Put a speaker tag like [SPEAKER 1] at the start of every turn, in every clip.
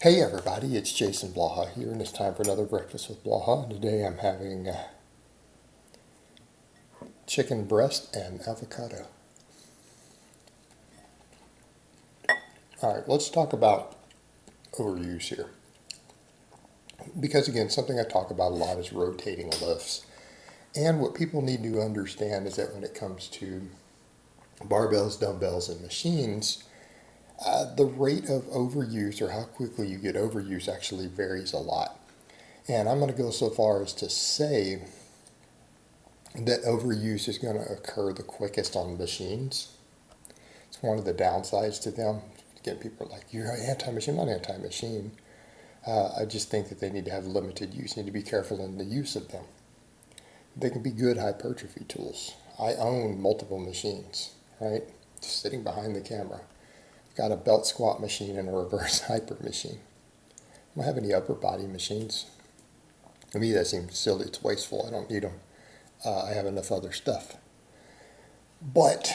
[SPEAKER 1] Hey everybody, it's Jason Blaha here, and it's time for another Breakfast with Blaha. Today I'm having chicken breast and avocado. Alright, let's talk about overuse here. Because again, something I talk about a lot is rotating lifts. And what people need to understand is that when it comes to barbells, dumbbells, and machines, the rate of overuse or how quickly you get overuse actually varies a lot. And I'm going to go so far as to say that overuse is going to occur the quickest on machines. It's one of the downsides to them. Again, people are like, you're anti-machine. I'm not anti-machine. I just think that they need to have limited use. You need to be careful in the use of them. They can be good hypertrophy tools. I own multiple machines, right? Just sitting behind the camera. I've got a belt squat machine and a reverse hyper machine. I don't have any upper body machines. To me, that seems silly. It's wasteful. I don't need them. I have enough other stuff. But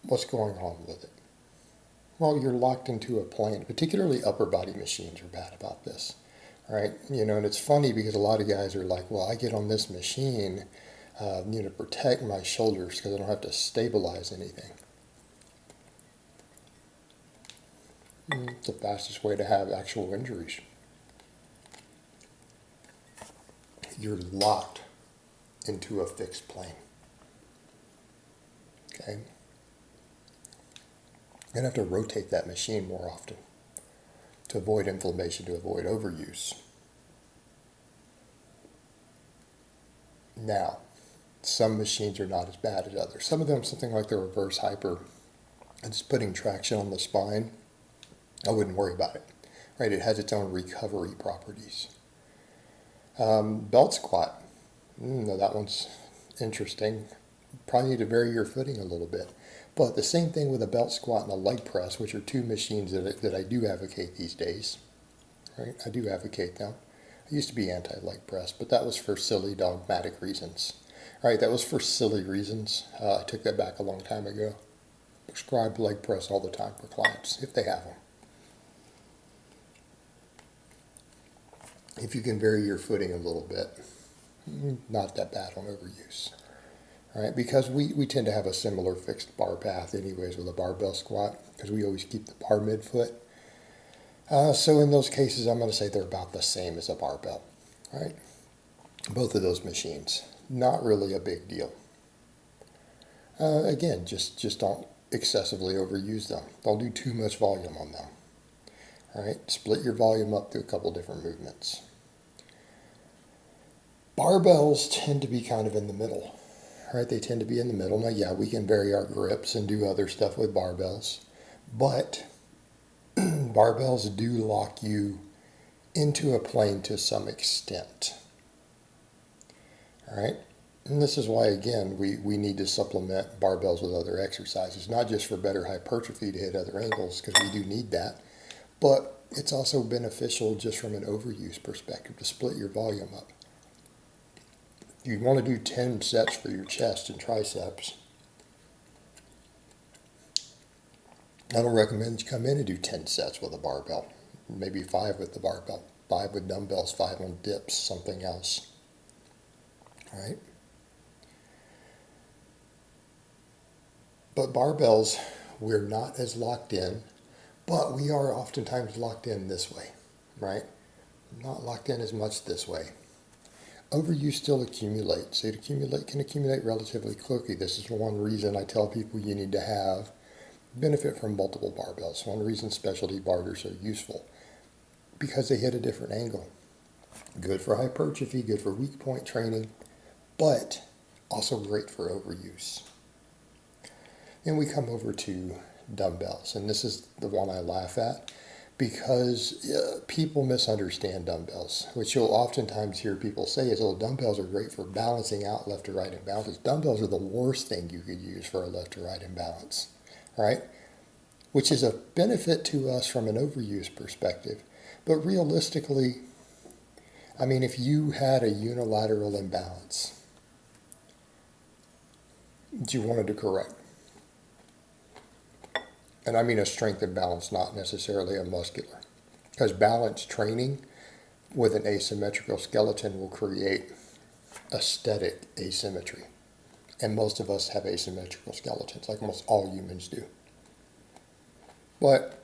[SPEAKER 1] what's going on with it? Well, you're locked into a plane. Particularly upper body machines are bad about this. All right, and it's funny because a lot of guys are like, well, I get on this machine, to protect my shoulders because I don't have to stabilize anything. It's the fastest way to have actual injuries. You're locked into a fixed plane. Okay? You're going to have to rotate that machine more often to avoid inflammation, to avoid overuse. Now, some machines are not as bad as others. Some of them, something like the reverse hyper, it's putting traction on the spine. I wouldn't worry about it. Right? It has its own recovery properties. Belt squat. Now that one's interesting. Probably need to vary your footing a little bit. But the same thing with a belt squat and a leg press, which are two machines that I do advocate these days. Right? I do advocate them. I used to be anti-leg press, but that was for silly dogmatic reasons. Right? That was for silly reasons. I took that back a long time ago. Prescribe leg press all the time for clients, if they have them. If you can vary your footing a little bit, not that bad on overuse. Right? Because we tend to have a similar fixed bar path anyways with a barbell squat because we always keep the bar midfoot. So in those cases, I'm going to say they're about the same as a barbell. Right? Both of those machines. Not really a big deal. Again, just don't excessively overuse them. Don't do too much volume on them. All right? Split your volume up through a couple different movements. Barbells tend to be kind of in the middle. Right? They tend to be in the middle. Now, yeah, we can vary our grips and do other stuff with barbells, but barbells do lock you into a plane to some extent. All right? And this is why, again, we need to supplement barbells with other exercises, not just for better hypertrophy to hit other angles, because we do need that, but it's also beneficial just from an overuse perspective to split your volume up. You want to do 10 sets for your chest and triceps. I don't recommend you come in and do 10 sets with a barbell. Maybe 5 with the barbell. 5 with dumbbells, 5 on dips, something else. All right? But barbells, we're not as locked in, but we are oftentimes locked in this way, right? Not locked in as much this way. Overuse still accumulates. So it can accumulate relatively quickly. This is one reason I tell people you need to benefit from multiple barbells. One reason specialty bars are useful, because they hit a different angle. Good for hypertrophy, good for weak point training, but also great for overuse. Then we come over to dumbbells, and this is the one I laugh at, because people misunderstand dumbbells, which you'll oftentimes hear people say is, oh, dumbbells are great for balancing out left to right imbalance. Dumbbells are the worst thing you could use for a left to right imbalance, right? Which is a benefit to us from an overuse perspective. But realistically, I mean, if you had a unilateral imbalance that you wanted to correct, And I mean a strength and balance, not necessarily a muscular. Because balance training with an asymmetrical skeleton will create aesthetic asymmetry. And most of us have asymmetrical skeletons, like almost all humans do. But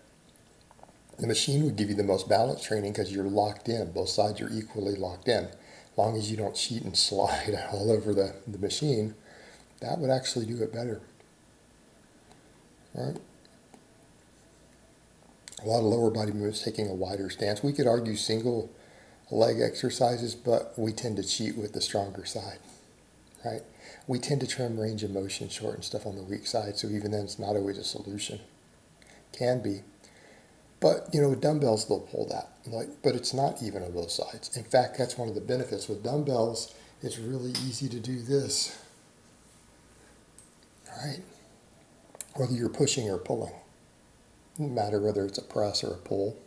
[SPEAKER 1] the machine would give you the most balance training because you're locked in. Both sides are equally locked in. As long as you don't cheat and slide all over the machine, that would actually do it better. Right? A lot of lower body movements taking a wider stance. We could argue single leg exercises, but we tend to cheat with the stronger side. Right? We tend to trim range of motion, shorten stuff on the weak side, so even then it's not always a solution. Can be. But, with dumbbells, they'll pull that. But it's not even on both sides. In fact, that's one of the benefits. With dumbbells, it's really easy to do this. All right? Whether you're pushing or pulling. Doesn't matter whether it's a press or a pull.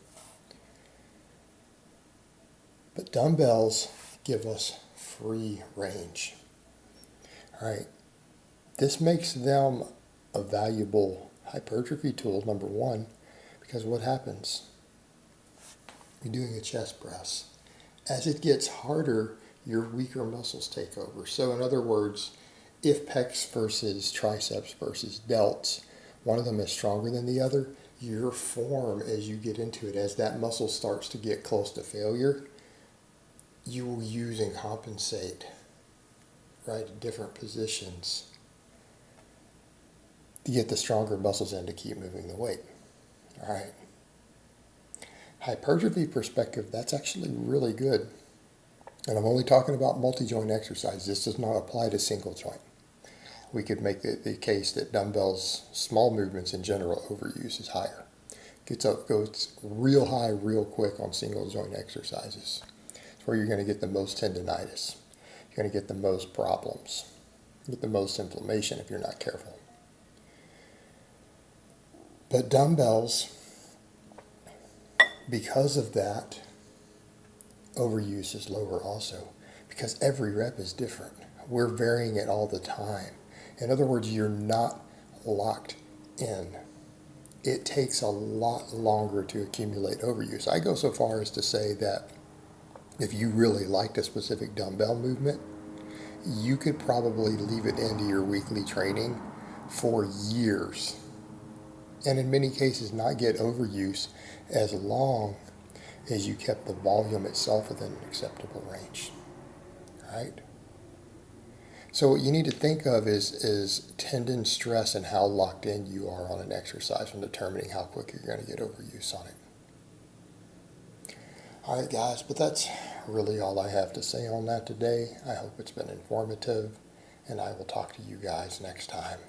[SPEAKER 1] But dumbbells give us free range. All right? This makes them a valuable hypertrophy tool, number one. Because what happens? You're doing a chest press. As it gets harder, your weaker muscles take over. So in other words, if pecs versus triceps versus delts, one of them is stronger than the other, your form as you get into it, as that muscle starts to get close to failure, you will use and compensate, right, different positions to get the stronger muscles in to keep moving the weight. All right. Hypertrophy perspective, that's actually really good. And I'm only talking about multi-joint exercise. This does not apply to single joint. We could make the case that dumbbells, small movements in general, overuse is higher. Goes real high, real quick on single joint exercises. It's where you're going to get the most tendinitis. You're going to get the most problems. Get the most inflammation if you're not careful. But dumbbells, because of that, overuse is lower also, because every rep is different. We're varying it all the time. In other words, you're not locked in. It takes a lot longer to accumulate overuse. I go so far as to say that if you really liked a specific dumbbell movement, you could probably leave it into your weekly training for years. And in many cases not get overuse as long as you kept the volume itself within an acceptable range. Right? So what you need to think of is tendon stress and how locked in you are on an exercise when determining how quick you're going to get overuse on it. All right, guys, but that's really all I have to say on that today. I hope it's been informative, and I will talk to you guys next time.